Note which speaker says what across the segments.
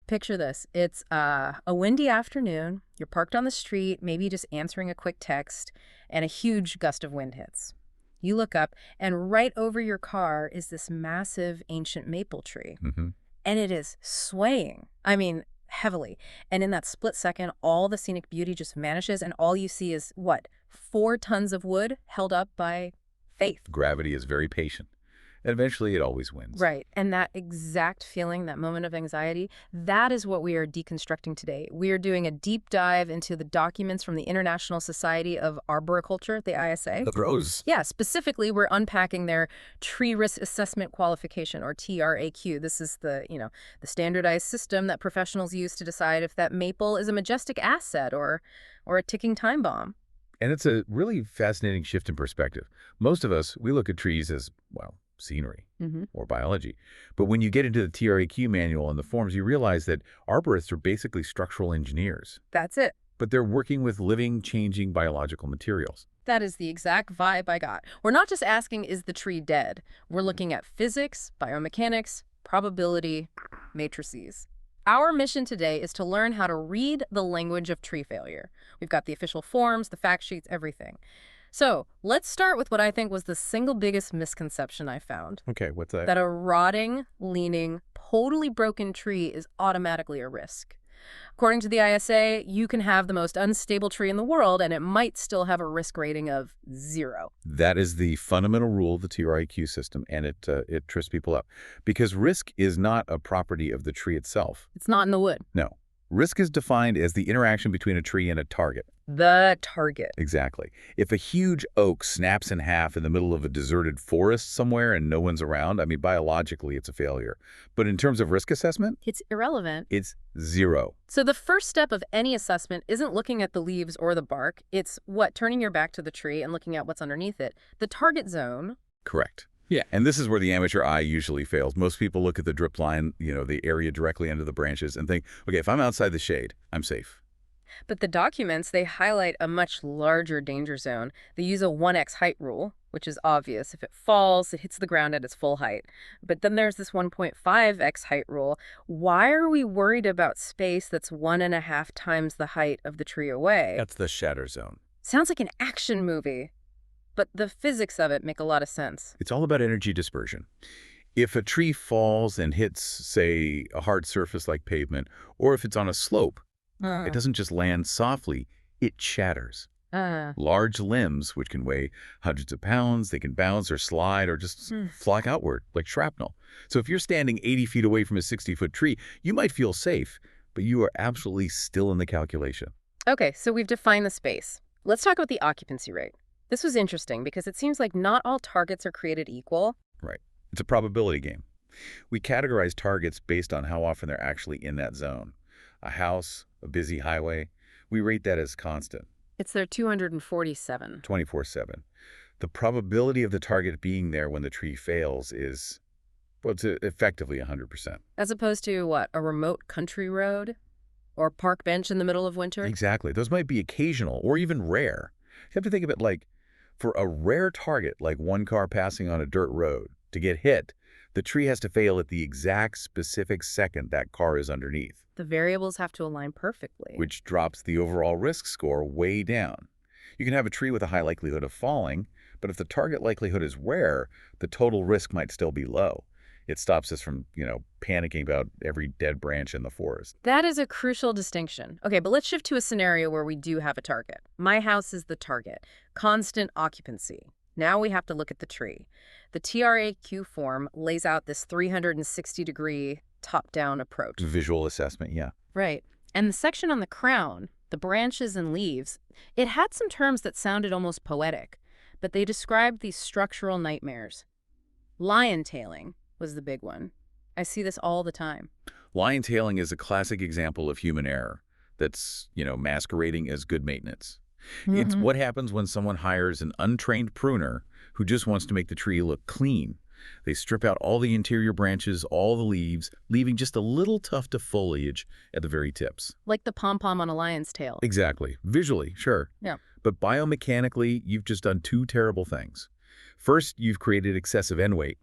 Speaker 1: Picture this. It's a windy afternoon. You're parked on the street, maybe just answering a quick text, and a huge gust of wind hits. You look up, and right over your car is this massive ancient maple tree. And it is swaying. I mean, heavily. And in that split second, all the scenic beauty just vanishes, and all you see is, what, 4 tons of wood held up by faith.
Speaker 2: Gravity is very patient. And eventually it always wins.
Speaker 1: Right. And that exact feeling, that moment of anxiety, that is what we are deconstructing today. We are doing a deep dive into the documents from the International Society of Arboriculture, the ISA.
Speaker 2: The pros.
Speaker 1: Yeah, specifically, we're unpacking their Tree Risk Assessment Qualification, or TRAQ. This is the standardized system that professionals use to decide if that maple is a majestic asset or a ticking time bomb.
Speaker 2: And it's a really fascinating shift in perspective. Most of us, we look at trees as, well, scenery or biology. But when you get into the TRAQ manual and the forms, you realize that arborists are basically structural engineers.
Speaker 1: That's it.
Speaker 2: But they're working with living, changing biological materials.
Speaker 1: That is the exact vibe I got. We're not just asking, is the tree dead? We're looking at physics, biomechanics, probability, matrices. Our mission today is to learn how to read the language of tree failure. We've got the official forms, the fact sheets, everything. So let's start with what I think was the single biggest misconception I found.
Speaker 2: Okay, what's that?
Speaker 1: That a rotting, leaning, totally broken tree is automatically a risk. According to the ISA, you can have the most unstable tree in the world, and it might still have a risk rating of 0.
Speaker 2: That is the fundamental rule of the TRAQ system, and it trips people up. Because risk is not a property of the tree itself.
Speaker 1: It's not in the wood.
Speaker 2: No. Risk is defined as the interaction between a tree and a target.
Speaker 1: The target.
Speaker 2: Exactly. If a huge oak snaps in half in the middle of a deserted forest somewhere and no one's around, I mean, biologically, it's a failure. But in terms of risk assessment,
Speaker 1: It's irrelevant.
Speaker 2: it's 0.
Speaker 1: So the first step of any assessment isn't looking at the leaves or the bark. It's turning your back to the tree and looking at what's underneath it. The target zone.
Speaker 2: Correct. Yeah, and this is where the amateur eye usually fails. Most people look at the drip line, the area directly under the branches, and think, okay, if I'm outside the shade, I'm safe.
Speaker 1: But the documents, they highlight a much larger danger zone. They use a 1x height rule, which is obvious. If it falls, it hits the ground at its full height. But then there's this 1.5x height rule. Why are we worried about space that's 1.5 times the height of the tree away?
Speaker 2: That's the shatter zone.
Speaker 1: Sounds like an action movie. But the physics of it make a lot of sense.
Speaker 2: It's all about energy dispersion. If a tree falls and hits, say, a hard surface like pavement, or if it's on a slope, it doesn't just land softly, it shatters. Large limbs, which can weigh hundreds of pounds, they can bounce or slide or just fly outward like shrapnel. So if you're standing 80 feet away from a 60-foot tree, you might feel safe, but you are absolutely still in the calculation.
Speaker 1: Okay, so we've defined the space. Let's talk about the occupancy rate. This was interesting because it seems like not all targets are created equal.
Speaker 2: Right. It's a probability game. We categorize targets based on how often they're actually in that zone. A house, a busy highway, we rate that as constant.
Speaker 1: It's their 247.
Speaker 2: 24/7. The probability of the target being there when the tree fails is, well, it's effectively 100%.
Speaker 1: As opposed to, what, a remote country road? Or park bench in the middle of winter?
Speaker 2: Exactly. Those might be occasional or even rare. You have to think of it like, for a rare target, like one car passing on a dirt road, to get hit, the tree has to fail at the exact specific second that car is underneath.
Speaker 1: The variables have to align perfectly.
Speaker 2: Which drops the overall risk score way down. You can have a tree with a high likelihood of falling, but if the target likelihood is rare, the total risk might still be low. It stops us from, panicking about every dead branch in the forest.
Speaker 1: That is a crucial distinction. Okay, but let's shift to a scenario where we do have a target. My house is the target. Constant occupancy. Now we have to look at the tree. The TRAQ form lays out this 360-degree top-down approach.
Speaker 2: Visual assessment, yeah.
Speaker 1: Right. And the section on the crown, the branches and leaves, it had some terms that sounded almost poetic, but they described these structural nightmares. Lion tailing was the big one. I see this all the time.
Speaker 2: Lion tailing is a classic example of human error that's, masquerading as good maintenance. It's what happens when someone hires an untrained pruner who just wants to make the tree look clean. They strip out all the interior branches, all the leaves, leaving just a little tuft of foliage at the very tips.
Speaker 1: Like the pom-pom on a lion's tail.
Speaker 2: Exactly. Visually, sure.
Speaker 1: Yeah.
Speaker 2: But biomechanically, you've just done 2 terrible things. First, you've created excessive end weight.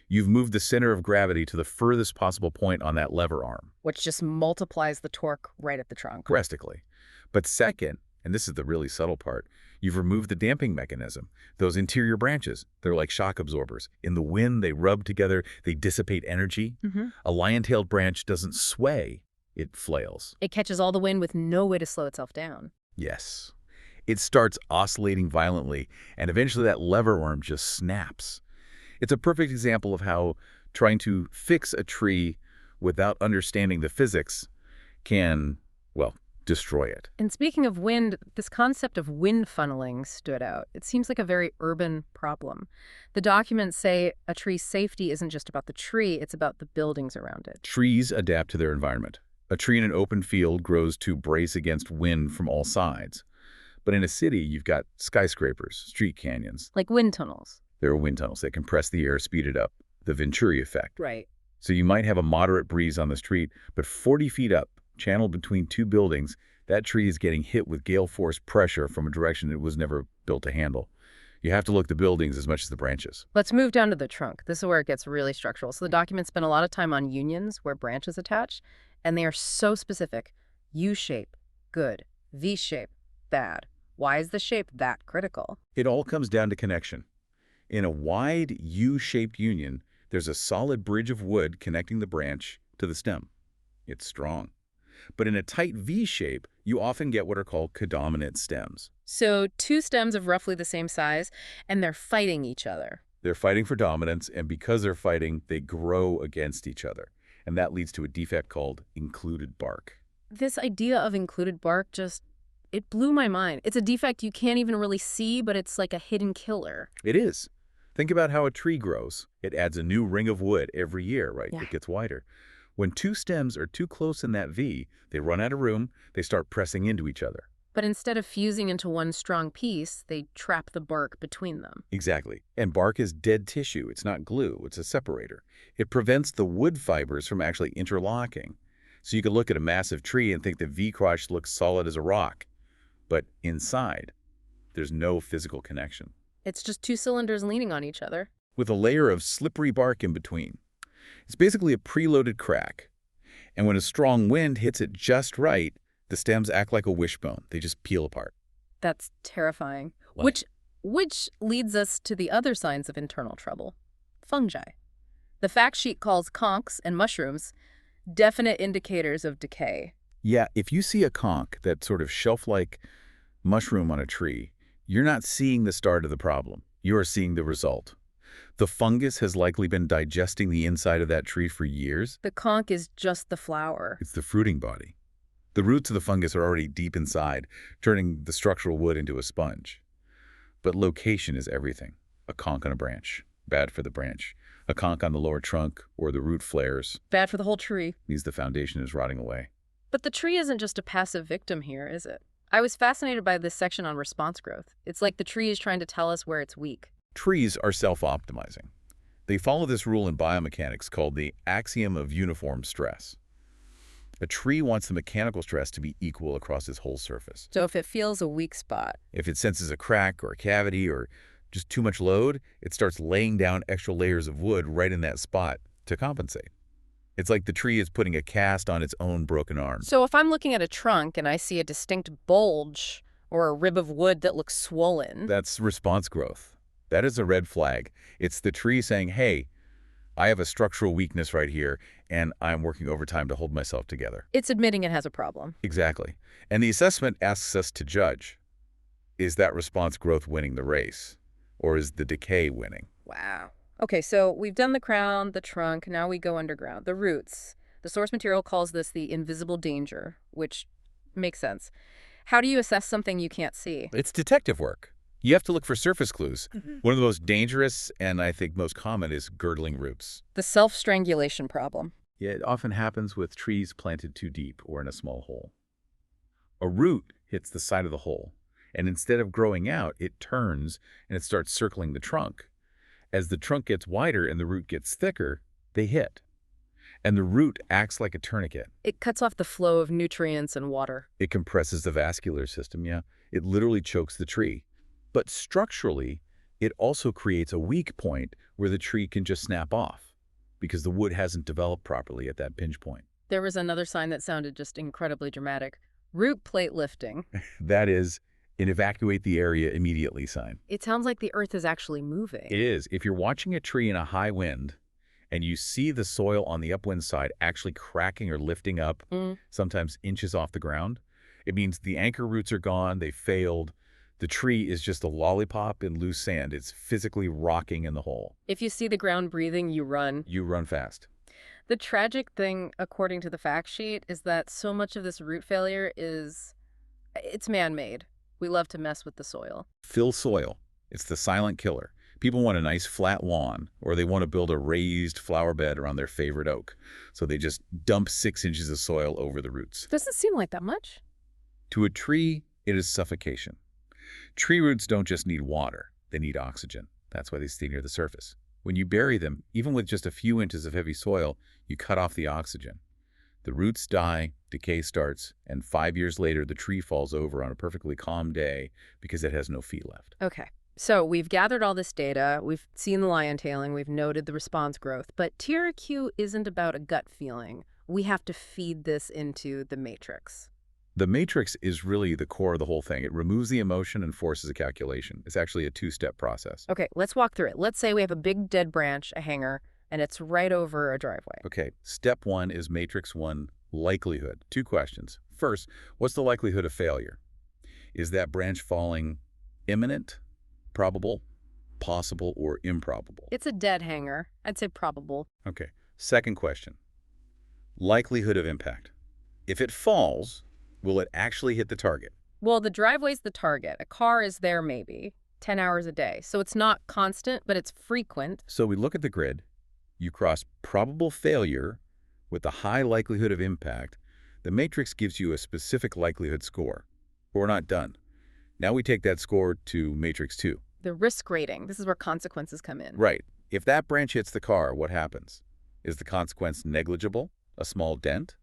Speaker 2: You've moved the center of gravity to the furthest possible point on that lever arm.
Speaker 1: Which just multiplies the torque right at the trunk.
Speaker 2: Drastically. But second, and this is the really subtle part, you've removed the damping mechanism. Those interior branches, they're like shock absorbers. In the wind, they rub together, they dissipate energy. A lion-tailed branch doesn't sway, it flails.
Speaker 1: It catches all the wind with no way to slow itself down.
Speaker 2: Yes. It starts oscillating violently, and eventually that lever arm just snaps. It's a perfect example of how trying to fix a tree without understanding the physics can, well, destroy it.
Speaker 1: And speaking of wind, this concept of wind funneling stood out. It seems like a very urban problem. The documents say a tree's safety isn't just about the tree, it's about the buildings around it.
Speaker 2: Trees adapt to their environment. A tree in an open field grows to brace against wind from all sides. But in a city, you've got skyscrapers, street canyons.
Speaker 1: Like wind tunnels.
Speaker 2: There are wind tunnels that compress the air, speed it up, the Venturi effect.
Speaker 1: Right.
Speaker 2: So you might have a moderate breeze on the street, but 40 feet up, channeled between two buildings, that tree is getting hit with gale force pressure from a direction it was never built to handle. You have to look at the buildings as much as the branches.
Speaker 1: Let's move down to the trunk. This is where it gets really structural. So the documents spend a lot of time on unions where branches attach, and they are so specific. U-shape, good. V-shape, bad. Why is the shape that critical?
Speaker 2: It all comes down to connection. In a wide U-shaped union, there's a solid bridge of wood connecting the branch to the stem. It's strong. But in a tight V-shape, you often get what are called codominant stems.
Speaker 1: So two stems of roughly the same size, and they're fighting each other.
Speaker 2: They're fighting for dominance, and because they're fighting, they grow against each other. And that leads to a defect called included bark.
Speaker 1: This idea of included bark it blew my mind. It's a defect you can't even really see, but it's like a hidden killer.
Speaker 2: It is. Think about how a tree grows. It adds a new ring of wood every year, right?
Speaker 1: Yeah.
Speaker 2: It gets wider. When two stems are too close in that V, they run out of room, they start pressing into each other.
Speaker 1: But instead of fusing into one strong piece, they trap the bark between them.
Speaker 2: Exactly. And bark is dead tissue. It's not glue. It's a separator. It prevents the wood fibers from actually interlocking. So you could look at a massive tree and think the V-crotch looks solid as a rock. But inside, there's no physical connection.
Speaker 1: It's just two cylinders leaning on each other.
Speaker 2: With a layer of slippery bark in between. It's basically a preloaded crack. And when a strong wind hits it just right, the stems act like a wishbone. They just peel apart.
Speaker 1: That's terrifying.
Speaker 2: What?
Speaker 1: Which leads us to the other signs of internal trouble. Fungi. The fact sheet calls conchs and mushrooms definite indicators of decay.
Speaker 2: Yeah, if you see a conch, that sort of shelf-like mushroom on a tree, you're not seeing the start of the problem. You are seeing the result. The fungus has likely been digesting the inside of that tree for years.
Speaker 1: The conch is just the flower.
Speaker 2: It's the fruiting body. The roots of the fungus are already deep inside, turning the structural wood into a sponge. But location is everything. A conch on a branch, bad for the branch. A conch on the lower trunk or the root flares.
Speaker 1: Bad for the whole tree.
Speaker 2: Means the foundation is rotting away.
Speaker 1: But the tree isn't just a passive victim here, is it? I was fascinated by this section on response growth. It's like the tree is trying to tell us where it's weak.
Speaker 2: Trees are self-optimizing. They follow this rule in biomechanics called the axiom of uniform stress. A tree wants the mechanical stress to be equal across its whole surface.
Speaker 1: So if it feels a weak spot,
Speaker 2: If it senses a crack or a cavity or just too much load, it starts laying down extra layers of wood right in that spot to compensate. It's like the tree is putting a cast on its own broken arm.
Speaker 1: so if I'm looking at a trunk and I see a distinct bulge or a rib of wood that looks swollen,
Speaker 2: That's response growth. That is a red flag. It's the tree saying, hey, I have a structural weakness right here, and I'm working overtime to hold myself together.
Speaker 1: it's admitting it has a problem.
Speaker 2: Exactly. And the assessment asks us to judge. Is that response growth winning the race? Or is the decay winning?
Speaker 1: Wow. Okay, so we've done the crown, the trunk, now we go underground. The roots. The source material calls this the invisible danger, which makes sense. How do you assess something you can't see?
Speaker 2: It's detective work. You have to look for surface clues. One of the most dangerous and I think most common is girdling roots.
Speaker 1: The self-strangulation problem.
Speaker 2: Yeah, it often happens with trees planted too deep or in a small hole. A root hits the side of the hole, and instead of growing out, it turns and it starts circling the trunk. As the trunk gets wider and the root gets thicker, they hit. And the root acts like a tourniquet.
Speaker 1: It cuts off the flow of nutrients and water.
Speaker 2: It compresses the vascular system, yeah. It literally chokes the tree. But structurally, It also creates a weak point where the tree can just snap off because the wood hasn't developed properly at that pinch point.
Speaker 1: There was another sign that sounded just incredibly dramatic. Root plate lifting.
Speaker 2: That is an evacuate the area immediately sign.
Speaker 1: It sounds like the earth is actually moving.
Speaker 2: It is. If you're watching a tree in a high wind and you see the soil on the upwind side actually cracking or lifting up, sometimes inches off the ground, it means the anchor roots are gone, they failed. The tree is just a lollipop in loose sand. It's physically rocking in the hole.
Speaker 1: If you see the ground breathing, you run.
Speaker 2: You run fast.
Speaker 1: The tragic thing, according to the fact sheet, is that so much of this root failure it's man-made. We love to mess with the soil.
Speaker 2: Fill soil. It's the silent killer. People want a nice flat lawn, or they want to build a raised flower bed around their favorite oak. So they just dump 6 inches of soil over the roots.
Speaker 1: Doesn't seem like that much.
Speaker 2: To a tree, it is suffocation. Tree roots don't just need water, they need oxygen. That's why they stay near the surface. When you bury them, even with just a few inches of heavy soil, you cut off the oxygen. The roots die, decay starts, and 5 years later, the tree falls over on a perfectly calm day because it has no feet left.
Speaker 1: Okay. So we've gathered all this data, we've seen the lion tailing, we've noted the response growth, but TRAQ isn't about a gut feeling. We have to feed this into the matrix.
Speaker 2: The matrix is really the core of the whole thing. It removes the emotion and forces a calculation. It's actually a 2-step process.
Speaker 1: Okay, let's walk through it. Let's say we have a big dead branch, a hanger, and it's right over a driveway.
Speaker 2: Okay, step 1 is matrix 1, likelihood. 2 questions. First, what's the likelihood of failure? Is that branch falling imminent, probable, possible, or improbable?
Speaker 1: It's a dead hanger. I'd say probable.
Speaker 2: Okay, second question. Likelihood of impact. If it falls, will it actually hit the target?
Speaker 1: Well, the driveway's the target. A car is there maybe 10 hours a day. So it's not constant, but it's frequent.
Speaker 2: So we look at the grid. You cross probable failure with the high likelihood of impact. The matrix gives you a specific likelihood score. But we're not done. Now we take that score to matrix 2.
Speaker 1: The risk rating. This is where consequences come in.
Speaker 2: Right. If that branch hits the car, what happens? Is the consequence negligible, a small dent?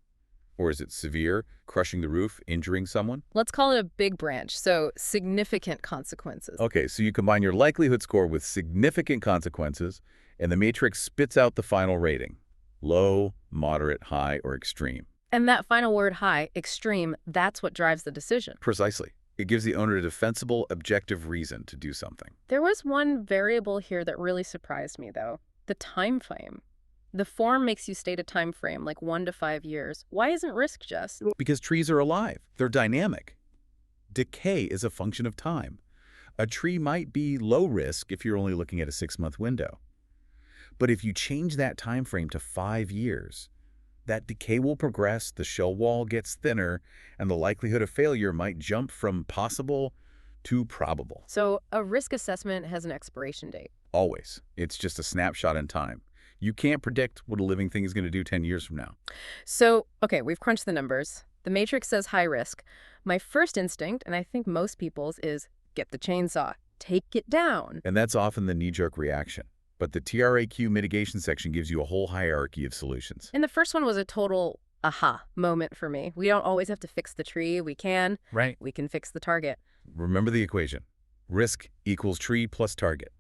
Speaker 2: Or is it severe, crushing the roof, injuring someone?
Speaker 1: Let's call it a big branch, so significant consequences.
Speaker 2: Okay, so you combine your likelihood score with significant consequences, and the matrix spits out the final rating. Low, moderate, high, or extreme.
Speaker 1: And that final word, high, extreme, that's what drives the decision.
Speaker 2: Precisely. It gives the owner a defensible, objective reason to do something.
Speaker 1: There was one variable here that really surprised me, though. The time frame. The form makes you state a time frame, like 1 to 5 years. Why isn't risk just?
Speaker 2: Because trees are alive. They're dynamic. Decay is a function of time. A tree might be low risk if you're only looking at a 6-month window. But if you change that time frame to 5 years, that decay will progress, the shell wall gets thinner, and the likelihood of failure might jump from possible to probable.
Speaker 1: So a risk assessment has an expiration date.
Speaker 2: Always. It's just a snapshot in time. You can't predict what a living thing is going to do 10 years from now.
Speaker 1: So, okay, we've crunched the numbers. The matrix says high risk. My first instinct, and I think most people's, is get the chainsaw, take it down.
Speaker 2: And that's often the knee-jerk reaction. But the TRAQ mitigation section gives you a whole hierarchy of solutions.
Speaker 1: And the first one was a total aha moment for me. We don't always have to fix the tree. We can.
Speaker 2: Right.
Speaker 1: We can fix the target.
Speaker 2: Remember the equation. Risk equals tree plus target.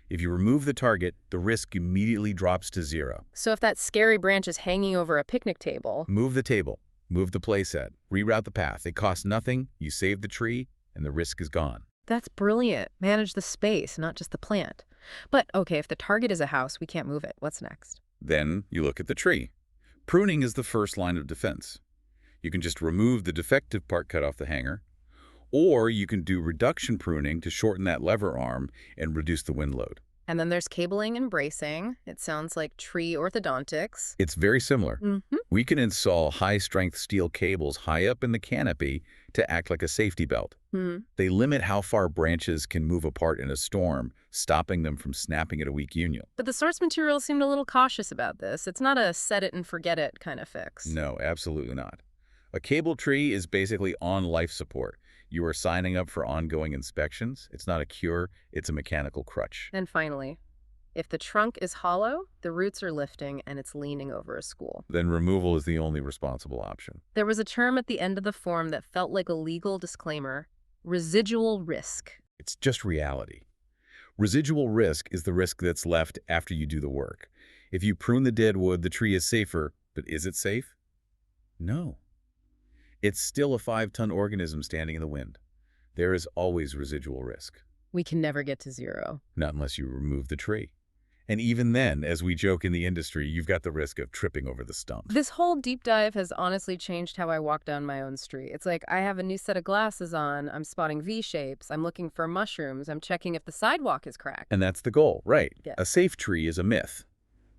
Speaker 2: If you remove the target, the risk immediately drops to 0.
Speaker 1: So if that scary branch is hanging over a picnic table...
Speaker 2: Move the table, move the playset, reroute the path. It costs nothing, you save the tree, and the risk is gone.
Speaker 1: That's brilliant. Manage the space, not just the plant. But, okay, if the target is a house, we can't move it. What's next?
Speaker 2: Then you look at the tree. Pruning is the first line of defense. You can just remove the defective part cut off the hanger, or you can do reduction pruning to shorten that lever arm and reduce the wind load.
Speaker 1: And then there's cabling and bracing. It sounds like tree orthodontics.
Speaker 2: It's very similar.
Speaker 1: Mm-hmm.
Speaker 2: We can install high-strength steel cables high up in the canopy to act like a safety belt.
Speaker 1: Mm-hmm.
Speaker 2: They limit how far branches can move apart in a storm, stopping them from snapping at a weak union.
Speaker 1: But the source material seemed a little cautious about this. It's not a set it and forget it kind of fix.
Speaker 2: No, absolutely not. A cable tree is basically on life support. You are signing up for ongoing inspections. It's not a cure, it's a mechanical crutch.
Speaker 1: And finally, if the trunk is hollow, the roots are lifting, and it's leaning over a school.
Speaker 2: Then removal is the only responsible option.
Speaker 1: There was a term at the end of the form that felt like a legal disclaimer: residual risk.
Speaker 2: It's just reality. Residual risk is the risk that's left after you do the work. If you prune the dead wood, the tree is safer, but is it safe? No. It's still a 5-ton organism standing in the wind. There is always residual risk.
Speaker 1: We can never get to zero.
Speaker 2: Not unless you remove the tree. And even then, as we joke in the industry, you've got the risk of tripping over the stump.
Speaker 1: This whole deep dive has honestly changed how I walk down my own street. It's like I have a new set of glasses on, I'm spotting V-shapes, I'm looking for mushrooms, I'm checking if the sidewalk is cracked.
Speaker 2: And that's the goal, right?
Speaker 1: Yeah.
Speaker 2: A safe tree is a myth,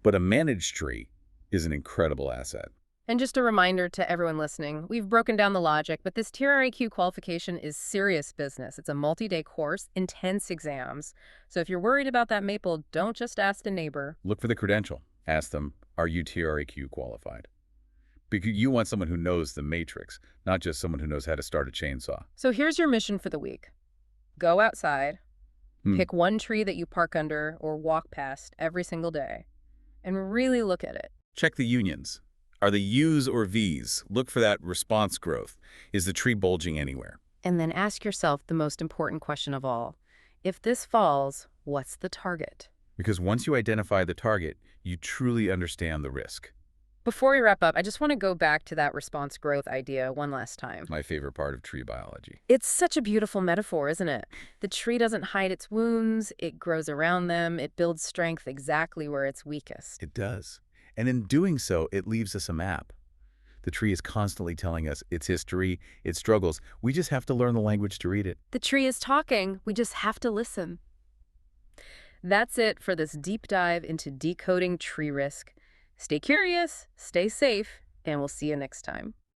Speaker 2: but a managed tree is an incredible asset.
Speaker 1: And just a reminder to everyone listening, we've broken down the logic, but this TRAQ qualification is serious business. It's a multi-day course, intense exams. So if you're worried about that maple, don't just ask a neighbor.
Speaker 2: Look for the credential. Ask them, are you TRAQ qualified? Because you want someone who knows the matrix, not just someone who knows how to start a chainsaw.
Speaker 1: So here's your mission for the week. Go outside, pick one tree that you park under or walk past every single day, and really look at it.
Speaker 2: Check the unions. Are they U's or V's? Look for that response growth. Is the tree bulging anywhere?
Speaker 1: And then ask yourself the most important question of all. If this falls, what's the target?
Speaker 2: Because once you identify the target, you truly understand the risk.
Speaker 1: Before we wrap up, I just want to go back to that response growth idea one last time.
Speaker 2: My favorite part of tree biology.
Speaker 1: It's such a beautiful metaphor, isn't it? The tree doesn't hide its wounds, it grows around them, it builds strength exactly where it's weakest.
Speaker 2: It does. And in doing so, it leaves us a map. The tree is constantly telling us its history, its struggles. We just have to learn the language to read it.
Speaker 1: The tree is talking, we just have to listen. That's it for this deep dive into decoding tree risk. Stay curious, stay safe, and we'll see you next time.